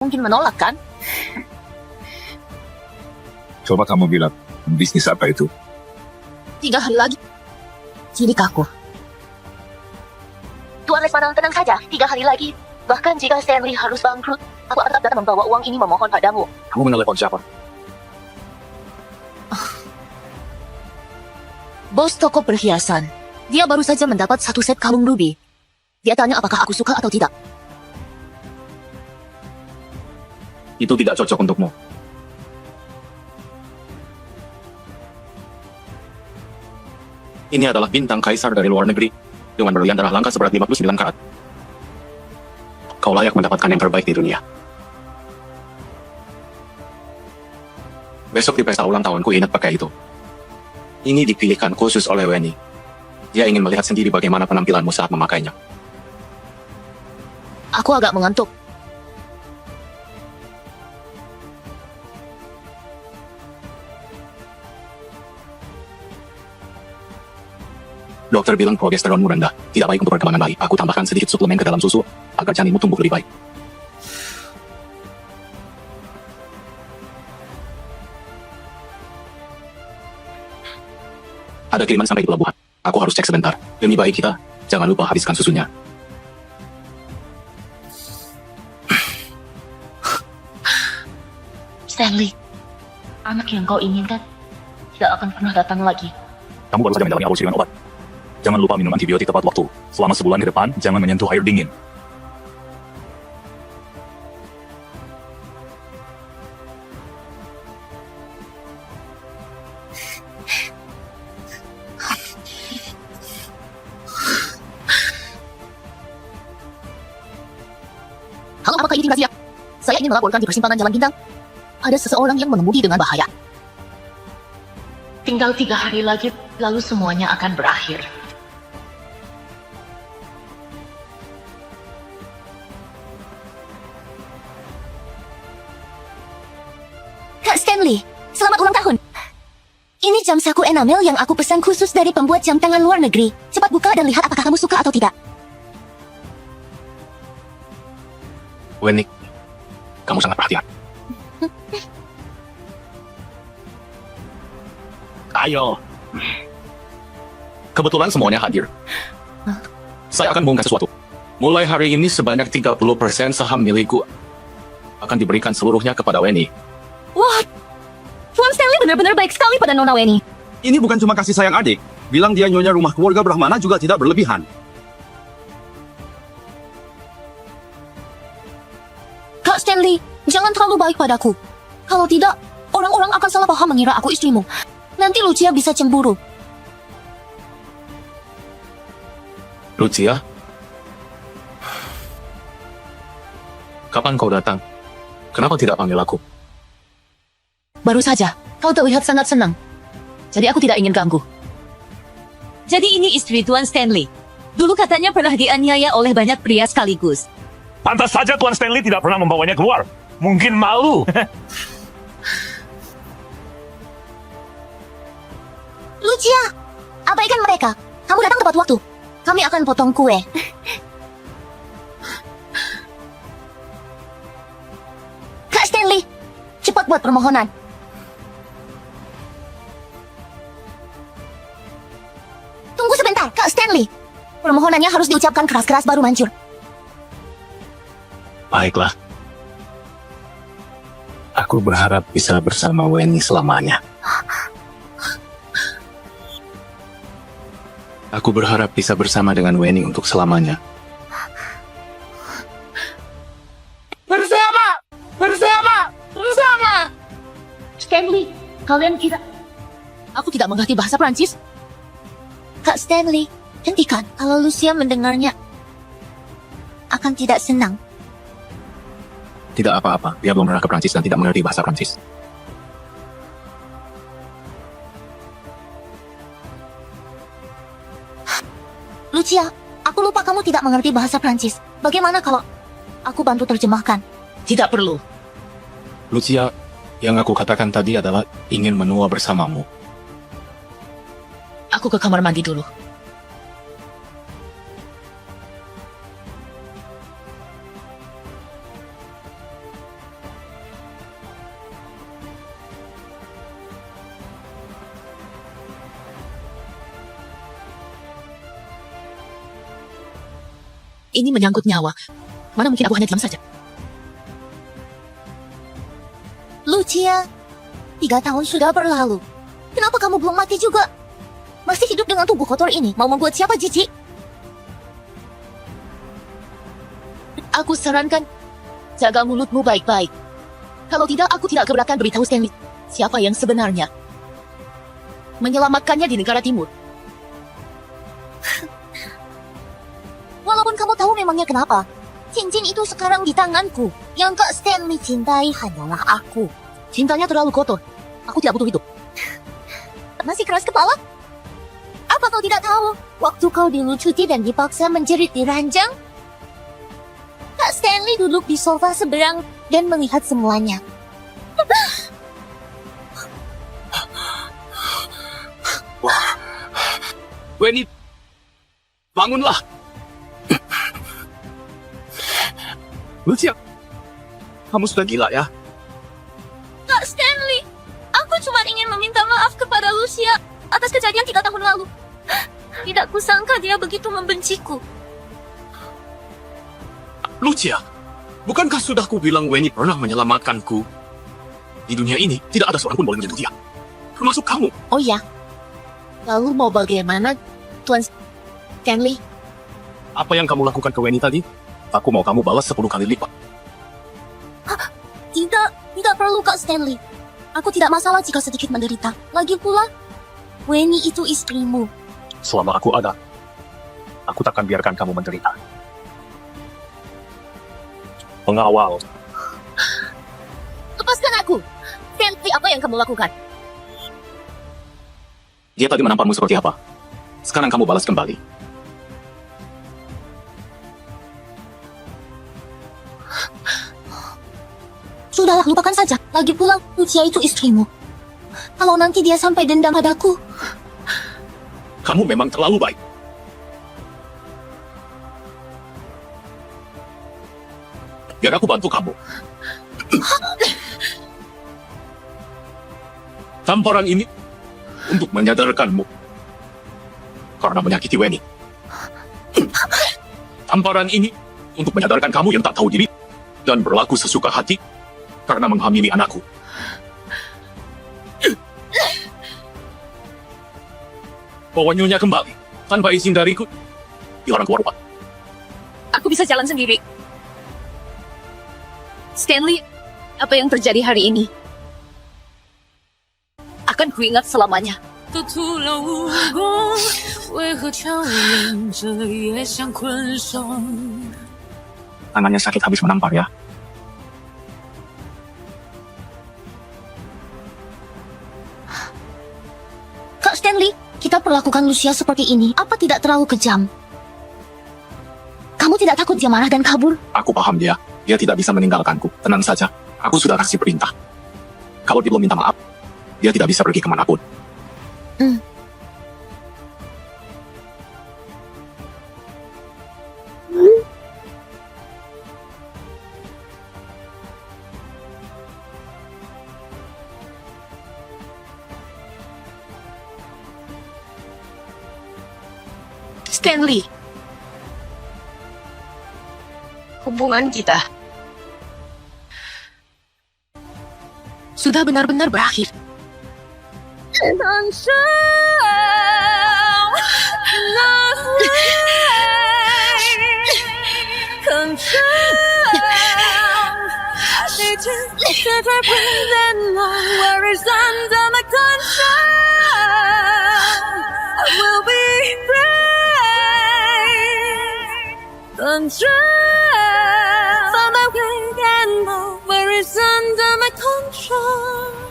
mungkin menolak kan? Coba kamu bilang, bisnis apa itu? 3 hari lagi. Cilik aku. Tuan Lesmanang, tenang saja. 3 hari lagi. Bahkan jika Stanley harus bangkrut, aku akan datang membawa uang ini memohon padamu. Kamu menelepon siapa? Bos toko perhiasan. Dia baru saja mendapat 1 set kalung ruby. Dia tanya apakah aku suka atau tidak. Itu tidak cocok untukmu. Ini adalah bintang kaisar dari luar negeri, dengan berlian darah langka seberat 59 karat. Kau layak mendapatkan yang terbaik di dunia. Besok di pesta ulang tahunku ingat pakai itu. Ini dipilihkan khusus oleh Weni. Dia ingin melihat sendiri bagaimana penampilanmu saat memakainya. Aku agak mengantuk. Dokter bilang progesteronmu rendah, tidak baik untuk perkembangan bayi. Aku tambahkan sedikit suplemen ke dalam susu, agar janinmu tumbuh lebih baik. Ada kiriman sampai di pelabuhan. Aku harus cek sebentar. Demi bayi kita, jangan lupa habiskan susunya. Stanley, anak yang kau inginkan tidak akan pernah datang lagi. Kamu baru saja menjalani arus dengan obat. Jangan lupa minum antibiotik tepat waktu. Selama sebulan ke depan, jangan menyentuh air dingin. Halo, apakah ini tim razia? Saya ingin melaporkan di persimpangan Jalan Bintang. Ada seseorang yang mengemudi dengan bahaya. Tinggal 3 hari lagi, lalu semuanya akan berakhir. Kak Stanley, selamat ulang tahun. Ini jam saku enamel yang aku pesan khusus dari pembuat jam tangan luar negeri. Cepat buka dan lihat apakah kamu suka atau tidak. Weni, kamu sangat perhatian. Ayo. Kebetulan semuanya hadir. Saya akan mengumumkan sesuatu. Mulai hari ini sebanyak 30% saham milikku akan diberikan seluruhnya kepada Weni. Wah, Tuan Stanley benar-benar baik sekali pada Nona Weni. Ini bukan cuma kasih sayang adik. Bilang dia nyonya rumah keluarga Brahmana juga tidak berlebihan. Kak Stanley, jangan terlalu baik padaku. Kalau tidak, orang-orang akan salah paham mengira aku istrimu. Nanti Lucia bisa cemburu. Lucia? Kapan kau datang? Kenapa tidak panggil aku? Baru saja, kau terlihat sangat senang. Jadi aku tidak ingin ganggu. Jadi ini istri Tuan Stanley. Dulu katanya pernah dianiaya oleh banyak pria sekaligus. Pantas saja Tuan Stanley tidak pernah membawanya keluar. Mungkin malu. Lucia, abaikan mereka. Kamu datang tepat waktu. Kami akan potong kue. Kak Stanley, cepat buat permohonan. Tunggu sebentar, Kak Stanley. Permohonannya harus diucapkan keras-keras baru manjur. Baiklah. Aku berharap bisa bersama Weni selamanya. Aku berharap bisa bersama dengan Weni untuk selamanya. Bersama! Bersama! Bersama! Stanley, kalian kira... Aku tidak mengerti bahasa Prancis. Kak Stanley, hentikan. Kalau Lucia mendengarnya, akan tidak senang. Tidak apa-apa, dia belum pernah ke Prancis dan tidak mengerti bahasa Prancis. Lucia, aku lupa kamu tidak mengerti bahasa Prancis. Bagaimana kalau aku bantu terjemahkan? Tidak perlu. Lucia, yang aku katakan tadi adalah ingin menua bersamamu. Aku ke kamar mandi dulu. Ini menyangkut nyawa. Mana mungkin aku hanya diam saja. Lucia, 3 tahun sudah berlalu. Kenapa kamu belum mati juga? Masih hidup dengan tubuh kotor ini, mau membuat siapa jijik? Aku sarankan, jaga mulutmu baik-baik. Kalau tidak, aku tidak keberatan beritahu Stanley siapa yang sebenarnya menyelamatkannya di negara timur. Walaupun kamu tahu memangnya kenapa, cincin itu sekarang di tanganku. Yang Kak Stanley cintai hanyalah aku. Cintanya terlalu kotor. Aku tidak butuh itu. Masih keras kepala? Apa kau tidak tahu? Waktu kau dilucuti dan dipaksa menjerit di ranjang, Kak Stanley duduk di sofa seberang dan melihat semuanya. Weni, bangunlah. Lucia, kamu sudah gila ya? Kak Stanley, aku cuma ingin meminta maaf kepada Lucia atas kejadian 3 tahun lalu. Tidak kusangka dia begitu membenciku. Lucia, bukankah sudah kubilang Weni pernah menyelamatkanku? Di dunia ini, tidak ada seorang pun boleh menyentuh dia. Termasuk kamu. Oh ya. Lalu mau bagaimana, Tuan Stanley? Apa yang kamu lakukan ke Weni tadi? Aku mau kamu balas 10 kali lipat. Tidak perlu Kak Stanley. Aku tidak masalah jika sedikit menderita. Lagi pula, Weni itu istrimu. Selama aku ada, aku takkan biarkan kamu menderita. Pengawal, Lepaskan aku. Stanley, apa yang kamu lakukan? dia tadi menampakmu seperti apa? Sekarang kamu balas kembali. Sudahlah, lupakan saja. Lagi pula, Lucia itu istrimu. Kalau nanti dia sampai dendam padaku, Kamu memang terlalu baik. Biar aku bantu kamu. Tamparan ini untuk menyadarkanmu karena menyakiti Weni. Tamparan ini untuk menyadarkan kamu yang tak tahu diri dan berlaku sesuka hati karena menghamili anakku. Bawa nyonya kembali tanpa izin dariku. Dilarang keluar rumah. Aku bisa jalan sendiri. Stanley, apa yang terjadi hari ini akan kuingat selamanya. 都徒劳无功，为何强忍着也想困守？ Tangannya sakit habis menampar ya. Kak Stanley, kita perlakukan Lucia seperti ini. Apa tidak terlalu kejam? Kamu tidak takut dia marah dan kabur? Aku paham dia. Dia tidak bisa meninggalkanku. Tenang saja. Aku sudah kasih perintah. Kalau dia belum minta maaf, dia tidak bisa pergi kemanapun. Stanley, hubungan kita sudah benar-benar berakhir. Control for my way and more, where is under my control.